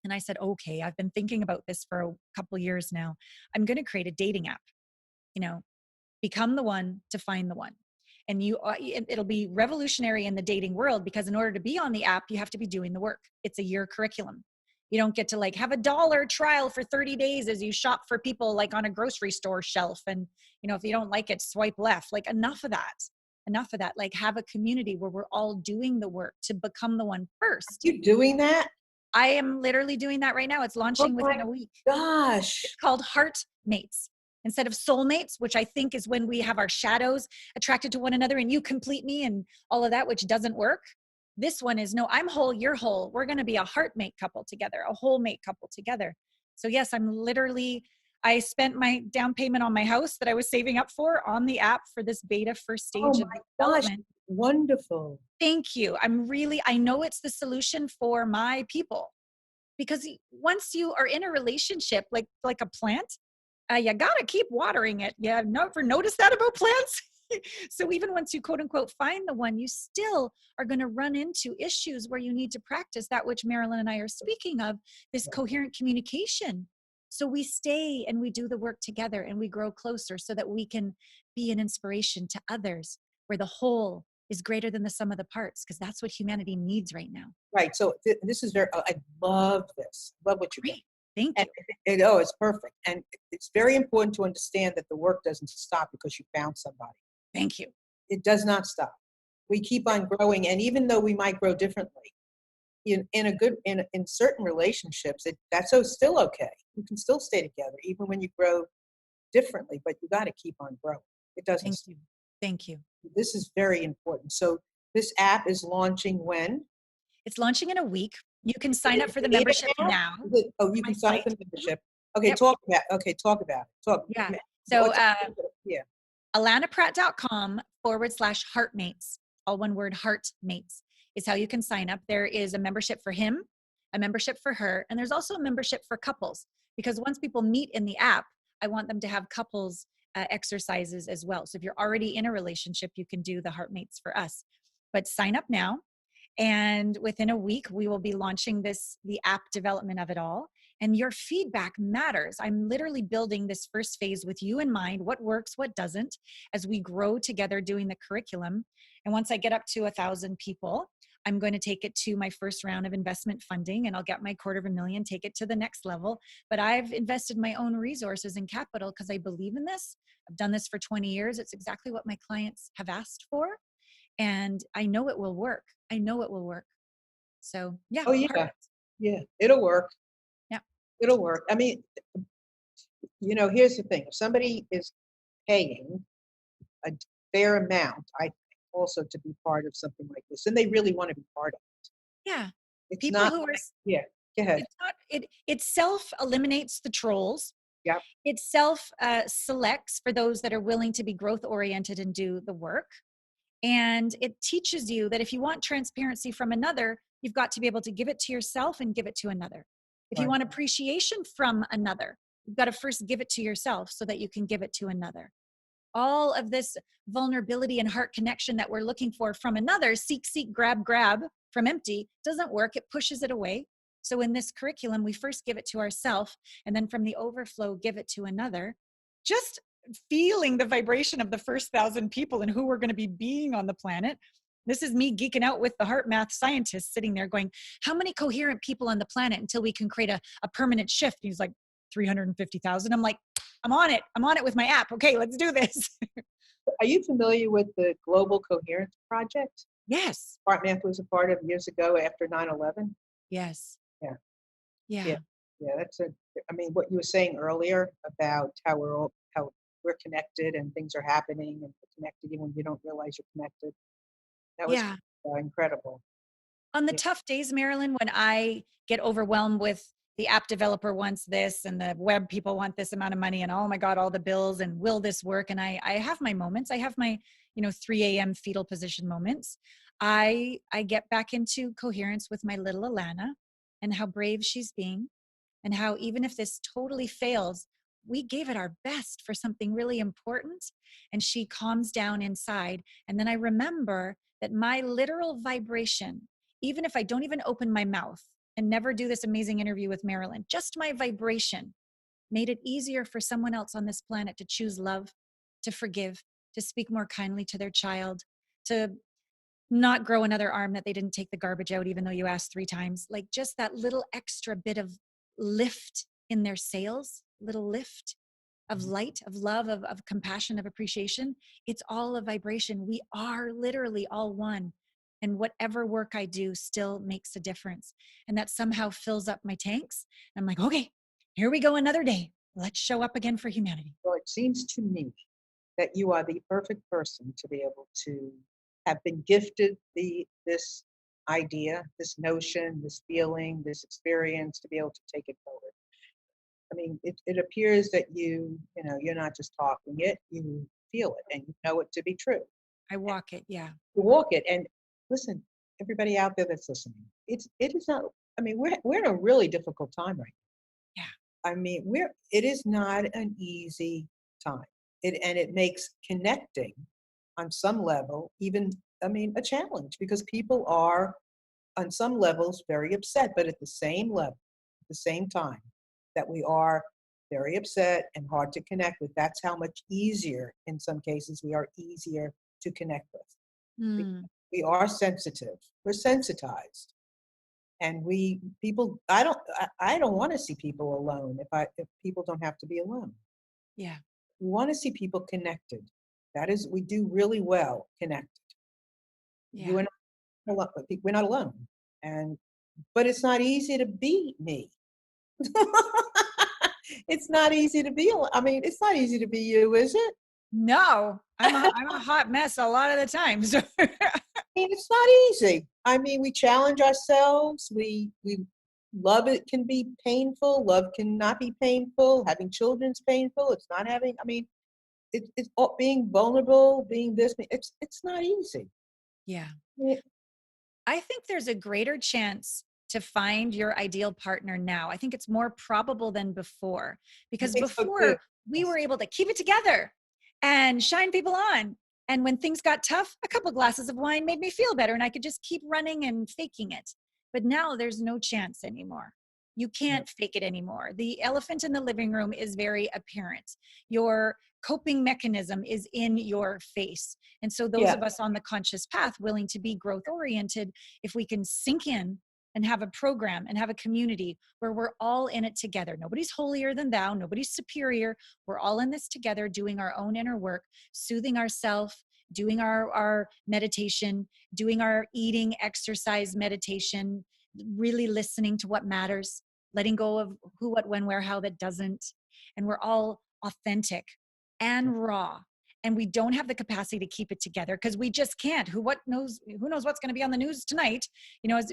And I said, okay, I've been thinking about this for a couple years now. I'm going to create a dating app, become the one to find the one. And it'll be revolutionary in the dating world, because in order to be on the app, you have to be doing the work. It's a year curriculum. You don't get to like have $1 trial for 30 days as you shop for people like on a grocery store shelf. And, if you don't like it, swipe left. Like enough of that. Like have a community where we're all doing the work to become the one first. You doing that? I am literally doing that right now. It's launching within a week. Gosh. It's called Heart Mates. Instead of soulmates, which I think is when we have our shadows attracted to one another and you complete me and all of that, which doesn't work. This one is, no, I'm whole, you're whole. We're going to be a heart mate couple together, a whole mate couple together. So yes, I spent my down payment on my house that I was saving up for on the app for this beta first stage of development. Gosh, wonderful. Thank you. I know it's the solution for my people, because once you are in a relationship, like a plant, you got to keep watering it. Yeah, never noticed that about plants. So even once you quote unquote find the one, you still are going to run into issues where you need to practice that which Marilyn and I are speaking of, this coherent communication. So we stay and we do the work together and we grow closer so that we can be an inspiration to others, where the whole is greater than the sum of the parts, because that's what humanity needs right now. Right. So this is I love this. Love what you're doing. Thank you. And it's perfect. And it's very important to understand that the work doesn't stop because you found somebody. Thank you. It does not stop. We keep on growing. And even though we might grow differently, in certain relationships, that's still okay. You can still stay together even when you grow differently, but you got to keep on growing. It doesn't stop. Thank you. This is very important. So this app is launching when? It's launching in a week. You can sign up for the membership now. You can sign up for the membership. Okay, yep. Talk about it. Yeah. So allanapratt.com/heartmates, all one word, heartmates, is how you can sign up. There is a membership for him, a membership for her, and there's also a membership for couples, because once people meet in the app, I want them to have couples exercises as well. So if you're already in a relationship, you can do the Heartmates for us. But sign up now. And within a week, we will be launching the app development of it all. And your feedback matters. I'm literally building this first phase with you in mind, what works, what doesn't, as we grow together doing the curriculum. And once I get up to 1,000 people, I'm going to take it to my first round of investment funding, and I'll get my $250,000, take it to the next level. But I've invested my own resources and capital because I believe in this. I've done this for 20 years. It's exactly what my clients have asked for. And I know it will work. So yeah. Oh yeah. Yeah, it'll work. Yeah. It'll work. I mean, here's the thing. If somebody is paying a fair amount, also to be part of something like this, and they really want to be part of it. Yeah. It's People not who are, like, yeah, go ahead. it's not, it self eliminates the trolls. Yep. It self selects for those that are willing to be growth oriented and do the work. And it teaches you that if you want transparency from another, you've got to be able to give it to yourself and give it to another. If you Right. want appreciation from another, you've got to first give it to yourself so that you can give it to another. All of this vulnerability and heart connection that we're looking for from another, seek, seek, grab, grab from empty, doesn't work. It pushes it away. So in this curriculum, we first give it to ourselves, and then from the overflow, give it to another. Just feeling the vibration of the first 1,000 people and who we're going to be being on the planet. This is me geeking out with the heart math scientist sitting there going, how many coherent people on the planet until we can create a permanent shift? He's like, 350,000. I'm like, I'm on it. I'm on it with my app. Okay, let's do this. Are you familiar with the Global Coherence Project? Yes. HeartMath was a part of years ago after 9/11. Yes. Yeah. Yeah. Yeah. Yeah, that's a. I mean, what you were saying earlier about how we're connected and things are happening and we're connected even when you don't realize you're connected. That was Yeah. incredible. On the Yeah. tough days, Marilyn, when I get overwhelmed with the app developer wants this and the web people want this amount of money and oh my God, all the bills and will this work? And I have my moments. I have my, 3 a.m. fetal position moments. I get back into coherence with my little Allana and how brave she's being and how even if this totally fails, we gave it our best for something really important. And she calms down inside. And then I remember that my literal vibration, even if I don't even open my mouth and never do this amazing interview with Marilyn, just my vibration made it easier for someone else on this planet to choose love, to forgive, to speak more kindly to their child, to not grow another arm that they didn't take the garbage out, even though you asked 3 times. Like just that little extra bit of lift in their sails, little lift of light, of love, of compassion, of appreciation. It's all a vibration. We are literally all one. And whatever work I do still makes a difference. And that somehow fills up my tanks. I'm like, okay, here we go another day. Let's show up again for humanity. Well, it seems to me that you are the perfect person to be able to have been gifted this idea, this notion, this feeling, this experience to be able to take it forward. I mean, it appears that you're not just talking it, you feel it and you know it to be true. I walk it. Yeah. You walk it. And listen, everybody out there that's listening, it is not, I mean, we're in a really difficult time right Yeah. now. I mean, it is not an easy time. And it makes connecting on some level even, I mean, a challenge because people are on some levels very upset, but at the same level, at the same time that we are very upset and hard to connect with, that's how much easier, in some cases, we are easier to connect with. Mm, We are sensitive. We're sensitized. And I don't want to see people alone if people don't have to be alone. yeah. We want to see people connected. That is, we do really well connected. You Yeah. and we're not alone. But it's not easy to be me. It's not easy to be. I mean, it's not easy to be you, is it? No, I'm a hot mess a lot of the times. I mean, it's not easy. I mean, we challenge ourselves. We love it can be painful. Love can not be painful. Having children's painful. It's not having. I mean, it's being vulnerable. Being this. It's not easy. Yeah. Yeah, I think there's a greater chance to find your ideal partner now. I think it's more probable than before I because think so too. before we were able to keep it together and shine people on. And when things got tough, a couple glasses of wine made me feel better and I could just keep running and faking it. But now there's no chance anymore. You can't fake it anymore. The elephant in the living room is very apparent. Your coping mechanism is in your face. And so those Yeah. of us on the conscious path willing to be growth oriented, if we can sink in and have a program and have a community where we're all in it together. Nobody's holier than thou, nobody's superior. We're all in this together, doing our own inner work, soothing ourselves, doing our meditation, doing our eating, exercise, meditation, really listening to what matters, letting go of who, what, when, where, how that doesn't. And we're all authentic and raw and we don't have the capacity to keep it together because we just can't. Who knows what's going to be on the news tonight,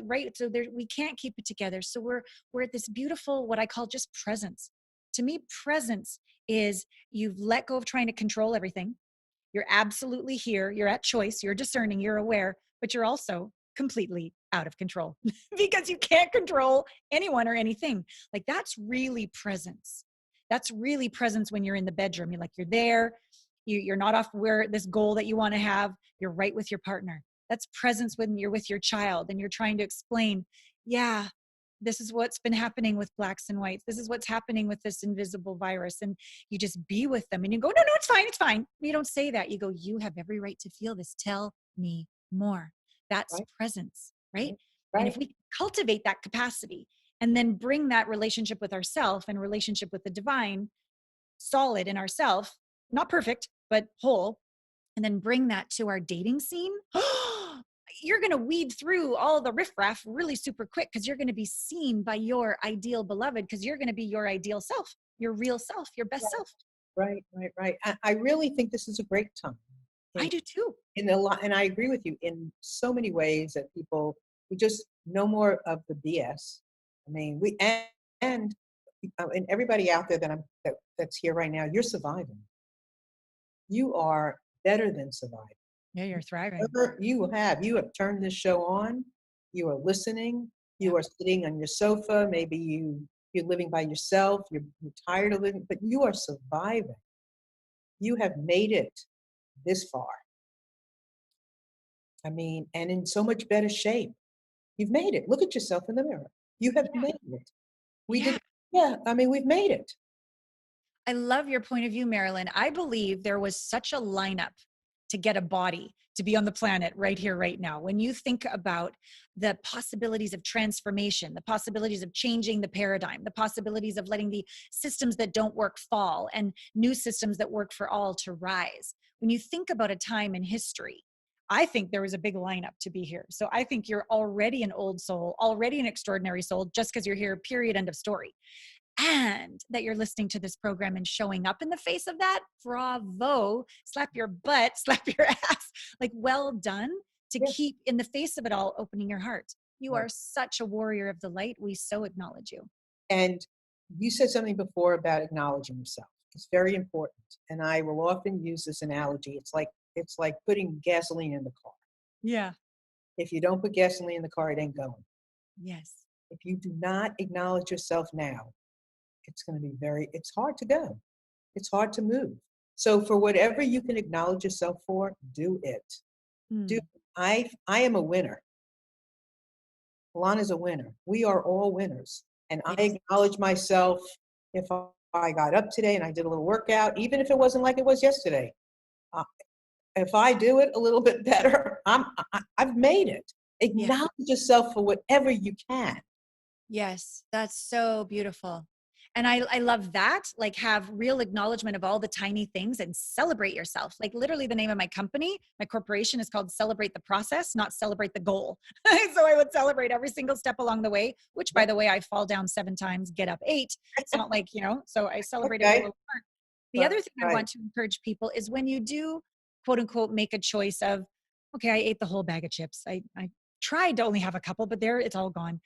right? So we can't keep it together. So we're at this beautiful, what I call just presence. To me, presence is you've let go of trying to control everything. You're absolutely here. You're at choice. You're discerning. You're aware, but you're also completely out of control because you can't control anyone or anything. Like that's really presence. That's really presence when you're in the bedroom. You're there. You're not off where this goal that you want to have. You're right with your partner. That's presence when you're with your child and you're trying to explain, yeah, this is what's been happening with blacks and whites. This is what's happening with this invisible virus. And you just be with them and you go, no, it's fine. It's fine. You don't say that. You go, you have every right to feel this. Tell me more. That's Right. presence, right? Right. And if we cultivate that capacity and then bring that relationship with ourself and relationship with the divine solid in ourself, not perfect, but whole, and then bring that to our dating scene, you're going to weed through all the riffraff really super quick because you're going to be seen by your ideal beloved because you're going to be your ideal self, your real self, your best self. Right. I really think this is a great time. I do too. And I agree with you in so many ways that people, we just no more of the BS. I mean, and everybody out there that's here right now, you're surviving. You are better than surviving. Yeah, you're thriving. You have turned this show on. You are listening. You are sitting on your sofa. Maybe you're living by yourself. You're tired of living, but you are surviving. You have made it this far. I mean, and in so much better shape. You've made it. Look at yourself in the mirror. You have made it. We've made it. I love your point of view, Marilyn. I believe there was such a lineup to get a body to be on the planet right here, right now. When you think about the possibilities of transformation, the possibilities of changing the paradigm, the possibilities of letting the systems that don't work fall and new systems that work for all to rise. When you think about a time in history, I think there was a big lineup to be here. So I think you're already an old soul, already an extraordinary soul, just because you're here, period, end of story. And that you're listening to this program and showing up in the face of that, bravo, slap your butt, slap your ass, like well done to keep in the face of it all, opening your heart. You are such a warrior of the light. We so acknowledge you. And you said something before about acknowledging yourself. It's very important. And I will often use this analogy. It's like putting gasoline in the car. Yeah. If you don't put gasoline in the car, it ain't going. Yes. If you do not acknowledge yourself now, it's going to be it's hard to go. It's hard to move. So for whatever you can acknowledge yourself for, do it. I am a winner. Allana's a winner. We are all winners. And I acknowledge myself if I got up today and I did a little workout, even if it wasn't like it was yesterday. If I do it a little bit better, I've made it. Acknowledge yourself for whatever you can. Yes, that's so beautiful. And I love that, like have real acknowledgement of all the tiny things and celebrate yourself. Like literally the name of my company, my corporation is called Celebrate the Process, not Celebrate the Goal. So I would celebrate every single step along the way, which by the way, I fall down 7 times, get up 8. It's not like, so I celebrate every little part. The other thing I want to encourage people is when you do quote unquote, make a choice of, okay, I ate the whole bag of chips. I tried to only have a couple, but it's all gone.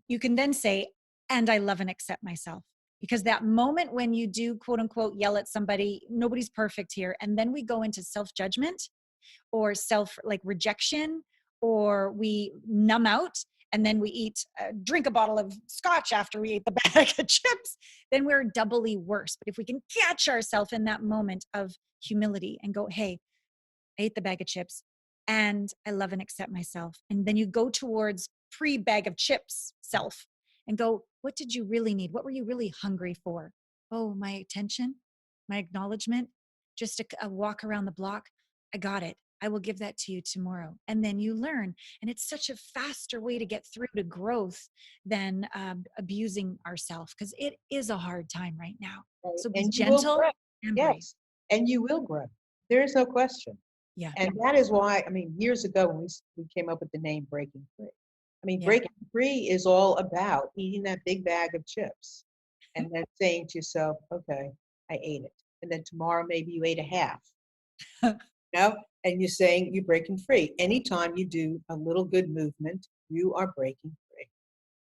You can then say, and I love and accept myself. Because that moment when you do quote unquote yell at somebody, nobody's perfect here. And then we go into self-judgment or rejection, or we numb out and then we drink a bottle of scotch after we ate the bag of chips, then we're doubly worse. But if we can catch ourselves in that moment of humility and go, hey, I ate the bag of chips and I love and accept myself. And then you go towards pre-bag of chips self and go, what did you really need? What were you really hungry for? Oh, my attention, my acknowledgement, just a walk around the block. I got it. I will give that to you tomorrow. And then you learn. And it's such a faster way to get through to growth than abusing ourselves, because it is a hard time right now. So be gentle. Yes. And you will grow. There is no question. Yeah. And that is why, years ago when we came up with the name Breaking Free. Breaking free is all about eating that big bag of chips and then saying to yourself, okay, I ate it. And then tomorrow, maybe you ate a half. And you're saying you're breaking free. Anytime you do a little good movement, you are breaking free.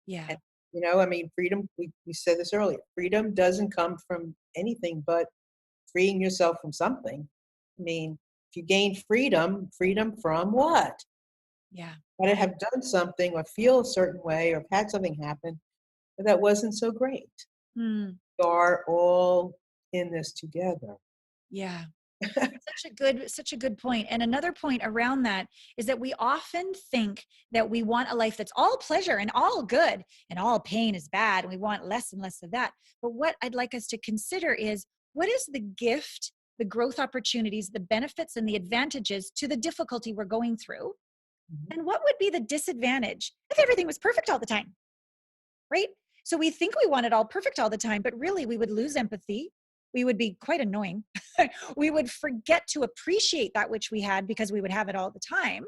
Yeah. And, I mean, freedom, we said this earlier, freedom doesn't come from anything but freeing yourself from something. I mean, if you gain freedom, freedom from what? Yeah. Got to have done something or feel a certain way or have had something happen that wasn't so great. Mm, We are all in this together. yeah. Such a good point. And another point around that is that we often think that we want a life that's all pleasure and all good and all pain is bad, and we want less and less of that. But what I'd like us to consider is, what is the gift, the growth opportunities, the benefits and the advantages to the difficulty we're going through? Mhm. And what would be the disadvantage if everything was perfect all the time? Right? So we think we want it all perfect all the time, but really we would lose empathy. We would be quite annoying. We would forget to appreciate that which we had because we would have it all the time.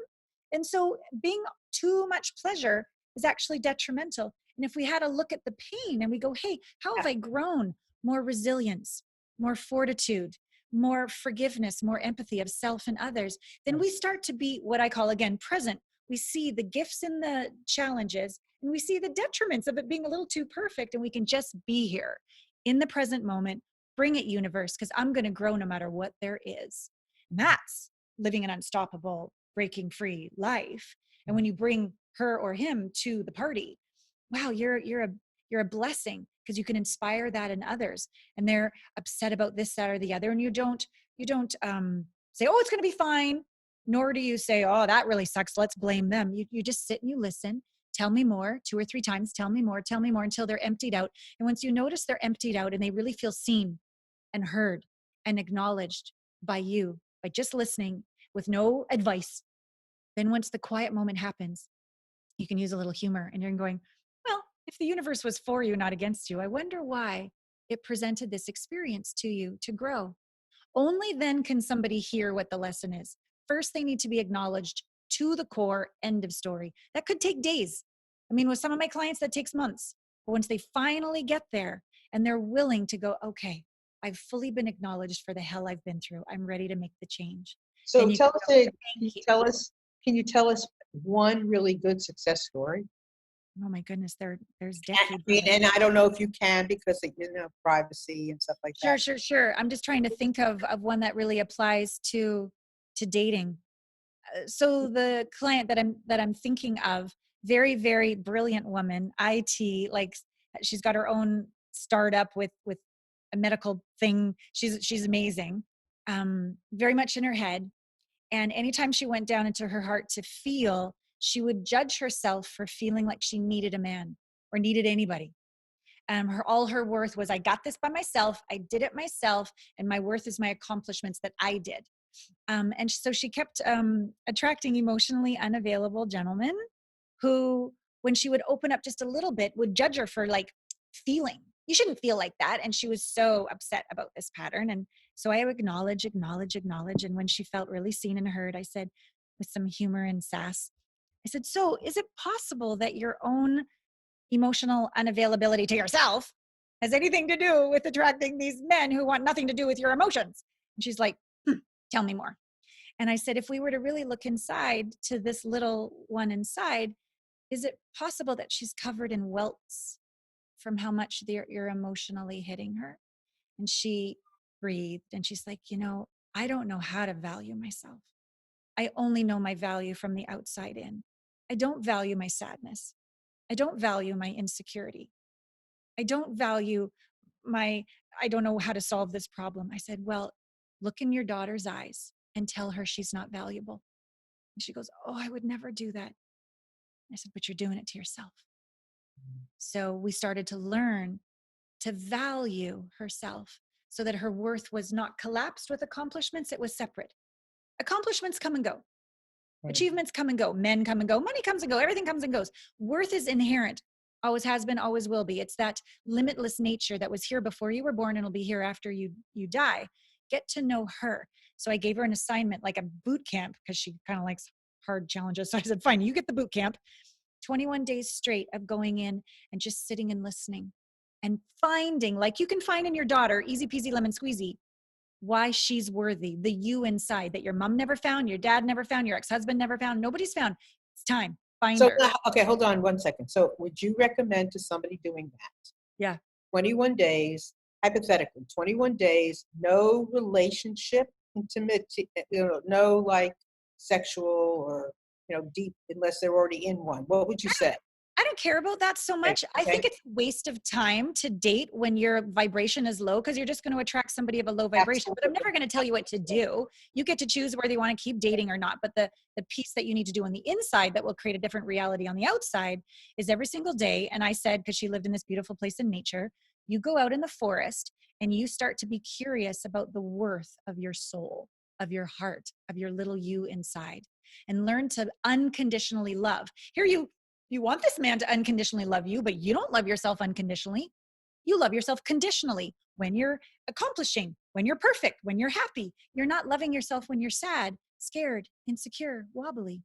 And so being too much pleasure is actually detrimental. And if we had a look at the pain and we go, hey, how have I grown? More resilience, more fortitude, more forgiveness, more empathy of self and others, then we start to be what I call, again, present. We see the gifts and the challenges, and we see the detriments of it being a little too perfect, and we can just be here in the present moment. Bring it, universe, because I'm going to grow no matter what there is. And that's living an unstoppable, breaking free life. And when you bring her or him to the party, wow, you're a blessing, because you can inspire that in others, and they're upset about this, that, or the other, and you don't say, oh, it's going to be fine, nor do you say, oh, that really sucks, let's blame them. You just sit and you listen. Tell me more, 2 or 3 times. Tell me more, until they're emptied out. And once you notice they're emptied out and they really feel seen and heard and acknowledged by you, by just listening with no advice, then once the quiet moment happens, you can use a little humor, and you're going, well, if the universe was for you, not against you, I wonder why it presented this experience to you to grow. Only then can somebody hear what the lesson is. First, they need to be acknowledged to the core, end of story. That could take days. I mean, with some of my clients, that takes months. But once they finally get there and they're willing to go, okay, I've fully been acknowledged for the hell I've been through, I'm ready to make the change. So Then you tell can us, go, can thank you you. can you tell us one really good success story? Oh my goodness, there's I decades mean, of it. and I don't know if you can because of, privacy and stuff like Sure, that. sure. I'm just trying to think of one that really applies to dating. So the client that I'm thinking of, very, very brilliant woman, IT, like she's got her own startup with a medical thing. She's amazing. Very much in her head. And anytime she went down into her heart to feel, she would judge herself for feeling like she needed a man or needed anybody. All her worth was, I got this by myself, I did it myself, and my worth is my accomplishments that I did. And so she kept attracting emotionally unavailable gentlemen who, when she would open up just a little bit, would judge her for like feeling. You shouldn't feel like that. And she was so upset about this pattern. And so I would acknowledge. And when she felt really seen and heard, I said, with some humor and sass, I said, so is it possible that your own emotional unavailability to yourself has anything to do with attracting these men who want nothing to do with your emotions? And she's like, tell me more. And I said, if we were to really look inside to this little one inside, is it possible that she's covered in welts from how much you're emotionally hitting her? And she breathed and she's like, I don't know how to value myself. I only know my value from the outside in. I don't value my sadness. I don't value my insecurity. I don't value I don't know how to solve this problem. I said, well, look in your daughter's eyes and tell her she's not valuable. And she goes, oh, I would never do that. I said, but you're doing it to yourself. So we started to learn to value herself so that her worth was not collapsed with accomplishments. It was separate. Accomplishments come and go. Right. Achievements come and go. Men come and go. Money comes and go. Everything comes and goes. Worth is inherent. Always has been, always will be. It's that limitless nature that was here before you were born and will be here after you die. Get to know her. So I gave her an assignment, like a boot camp, because she kind of likes hard challenges. So I said, fine, you get the boot camp. 21 days straight of going in and just sitting and listening and finding, like you can find in your daughter, easy peasy lemon squeezy, why she's worthy, the you inside that your mom never found, your dad never found, your ex-husband never found, nobody's found. It's time. Find So, her. okay, hold on 1 second. So would you recommend to somebody doing that? Yeah. 21 days, hypothetically, 21 days, no relationship, intimacy, no like sexual or, deep, unless they're already in one. What would you say? I don't care about that so much. I think it's a waste of time to date when your vibration is low, because you're just going to attract somebody of a low vibration. But I'm never going to tell you what to do. You get to choose whether you want to keep dating or not. But the piece that you need to do on the inside that will create a different reality on the outside is every single day. And I said, because she lived in this beautiful place in nature, you go out in the forest and you start to be curious about the worth of your soul, of your heart, of your little you inside, and learn to unconditionally love. Here you want this man to unconditionally love you, but you don't love yourself unconditionally. You love yourself conditionally when you're accomplishing, when you're perfect, when you're happy. You're not loving yourself when you're sad, scared, insecure, wobbly.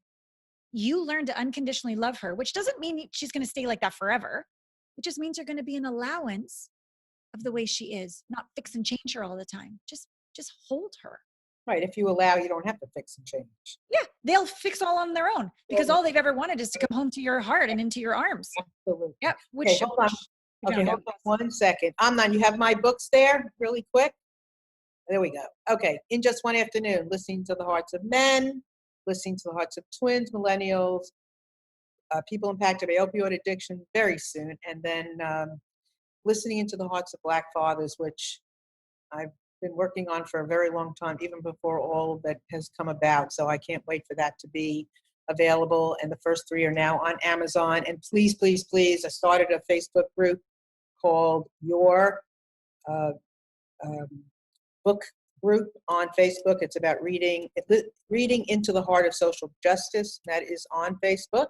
You learn to unconditionally love her, which doesn't mean she's going to stay like that forever. It just means you're going to be an allowance of the way she is, not fix and change her all the time. Just hold her. Right. If you allow, you don't have to fix and change. Yeah, they'll fix all on their own, because all they've ever wanted is to come home to your heart and into your arms. Absolutely. Yep. Okay, hold on. Okay, hold on 1 second. Amnon, you have my books there really quick? There we go. Okay. In just one afternoon, listening to the hearts of men, listening to the hearts of twins, millennials, people impacted by opioid addiction very soon, and then listening into the hearts of Black fathers, which I've been working on for a very long time, even before all that has come about. So I can't wait for that to be available. And the first 3 are now on Amazon. And please, please, please, I started a Facebook group called Your Book Group on Facebook. It's about reading into the heart of social justice. That is on Facebook.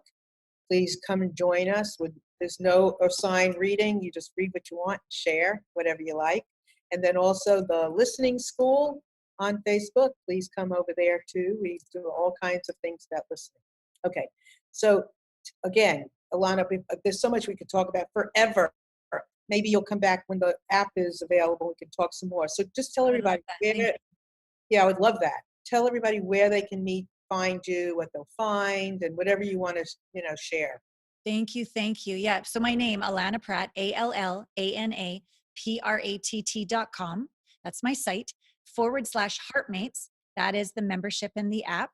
Please come and join us. There's no assigned reading. You just read what you want, share whatever you like. And then also the listening school on Facebook. Please come over there too. We do all kinds of things about listening. Okay. So again, Allana, there's so much we could talk about forever. Maybe you'll come back when the app is available. We can talk some more. So just tell everybody where. Yeah, I would love that. Tell everybody where they can meet, find you, what they'll find, and whatever you want to, share. Thank you. Thank you. Yeah. So my name, Allana Pratt, ALLANAPRATT.com. That's my site, /Heartmates. That is the membership in the app.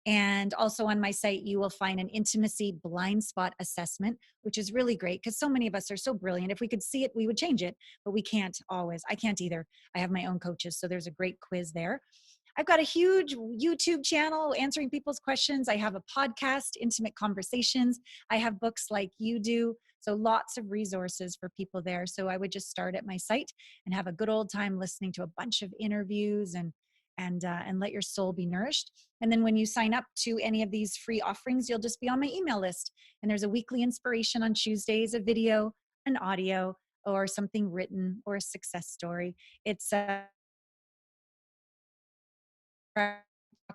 And also on my site, you will find an intimacy blind spot assessment, which is really great because so many of us are so brilliant. If we could see it, we would change it, but we can't always. I can't either. I have my own coaches. So there's a great quiz there. I've got a huge YouTube channel answering people's questions. I have a podcast, Intimate Conversations. I have books like you do. So lots of resources for people there. So I would just start at my site and have a good old time listening to a bunch of interviews and let your soul be nourished. And then when you sign up to any of these free offerings, you'll just be on my email list. And there's a weekly inspiration on Tuesdays, a video, an audio, or something written, or a success story. It's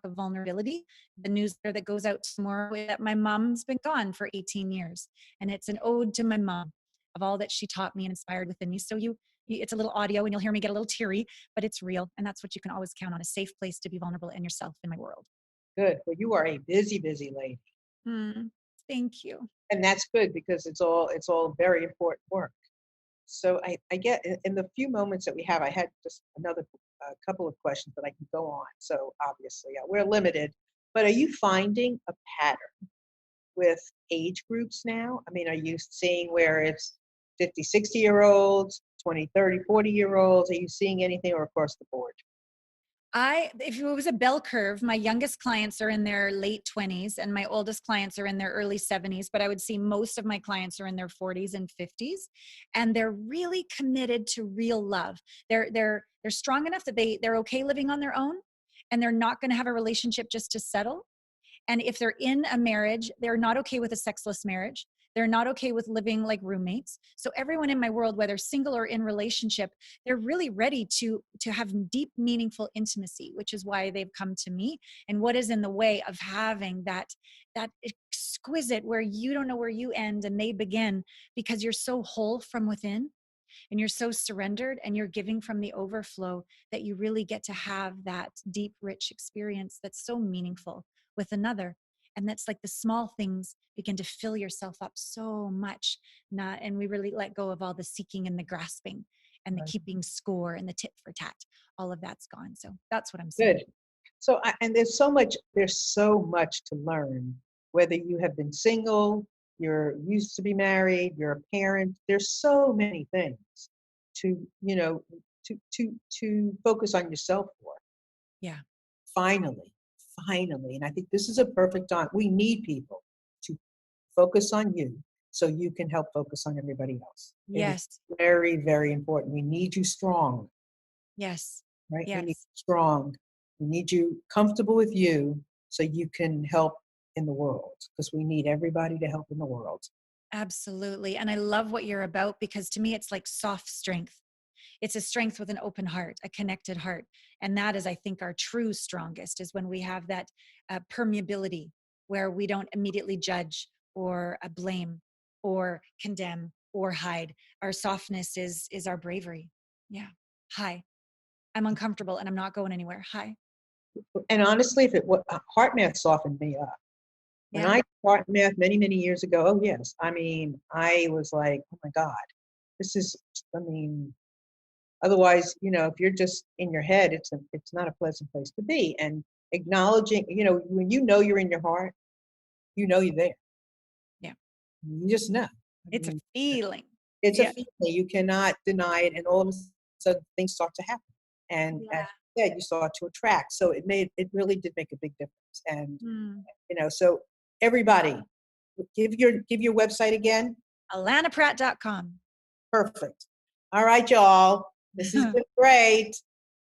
of vulnerability, the newsletter that goes out tomorrow, that my mom's been gone for 18 years. And it's an ode to my mom of all that she taught me and inspired within me. So it's a little audio and you'll hear me get a little teary, but it's real. And that's what you can always count on, a safe place to be vulnerable in yourself in my world. Good. Well, you are a busy, busy lady. Thank you. And that's good because it's all very important work. So I get in the few moments that we have, I had just another couple of questions, but I can go on. So obviously we're limited, but are you finding a pattern with age groups now? I mean, are you seeing where it's 50, 60-year-olds, 20, 30, 40-year-olds? Are you seeing anything or across the board? If it was a bell curve, my youngest clients are in their late 20s and my oldest clients are in their early 70s, but I would see most of my clients are in their 40s and 50s, and they're really committed to real love. They're strong enough that they're okay living on their own, and they're not going to have a relationship just to settle. And if they're in a marriage, they're not okay with a sexless marriage. They're not okay with living like roommates. So everyone in my world, whether single or in relationship, they're really ready to have deep, meaningful intimacy, which is why they've come to me. And what is in the way of having that exquisite where you don't know where you end and they begin, because you're so whole from within. and you're so surrendered and you're giving from the overflow that you really get to have that deep, rich experience that's so meaningful with another. And that's like the small things begin to fill yourself up so much. And we really let go of all the seeking and the grasping and the Right. keeping score and the tit for tat. All of that's gone. So that's what I'm saying. Good. So, and there's so much to learn, whether you have been single, you're used to be married, you're a parent, there's so many things to, to focus on yourself for. Yeah. Finally. And I think this is a perfect time. We need people to focus on you so you can help focus on everybody else. Yes. It is very, very important. We need you strong. Yes. Right? Yes. We need you strong. We need you comfortable with you so you can help in the world, because we need everybody to help in the world. Absolutely. And I love what you're about, because to me, it's like soft strength. It's a strength with an open heart, a connected heart. And that is, I think, our true strongest, is when we have that permeability, where we don't immediately judge or blame or condemn or hide. Our softness is our bravery. Yeah. Hi, I'm uncomfortable and I'm not going anywhere. Hi. And honestly, if it was heart math softened me up. When Yeah. I did heart math many, many years ago, oh yes, I mean, I was like, oh my God, this is, I mean, otherwise, if you're just in your head, it's not a pleasant place to be. And acknowledging, when you're in your heart, you're there. Yeah. You just know. It's a feeling. It's Yeah. a feeling. You cannot deny it, and all of a sudden things start to happen. And as you said, you start to attract. So it really did make a big difference. And so everybody, give your website again. AllanaPratt.com. Perfect. All right, y'all. This has been great.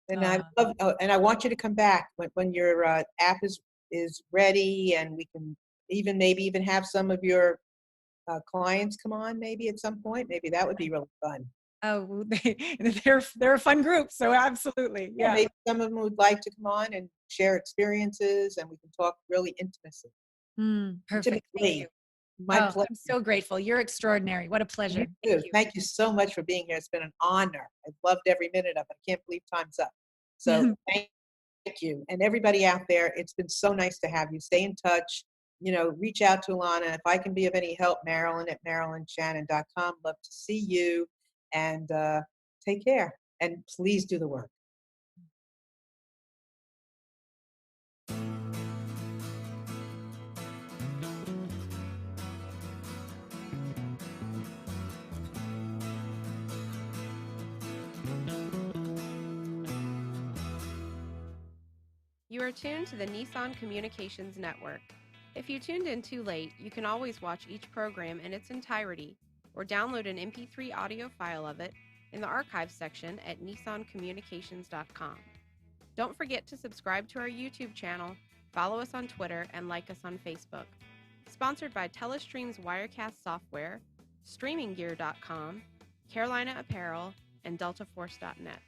And I love. And I want you to come back when your app is ready, and we can maybe even have some of your clients come on maybe at some point. Maybe that would be really fun. Oh, they're a fun group. So absolutely. Yeah. Maybe some of them would like to come on and share experiences, and we can talk really intimacy. Perfect. Thank you. My pleasure. I'm so grateful. You're extraordinary. What a pleasure. Thank you. Thank you so much for being here. It's been an honor. I've loved every minute of it. I can't believe time's up. So thank you. And everybody out there, it's been so nice to have you. Stay in touch. Reach out to Allana. If I can be of any help, Marilyn at MarilynShannon.com. Love to see you. And take care. And please do the work. You are tuned to the Nissan Communications Network. If you tuned in too late, you can always watch each program in its entirety or download an MP3 audio file of it in the archives section at nissancommunications.com. Don't forget to subscribe to our YouTube channel, follow us on Twitter, and like us on Facebook. Sponsored by Telestream's Wirecast software, StreamingGear.com, Carolina Apparel, and DeltaForce.net.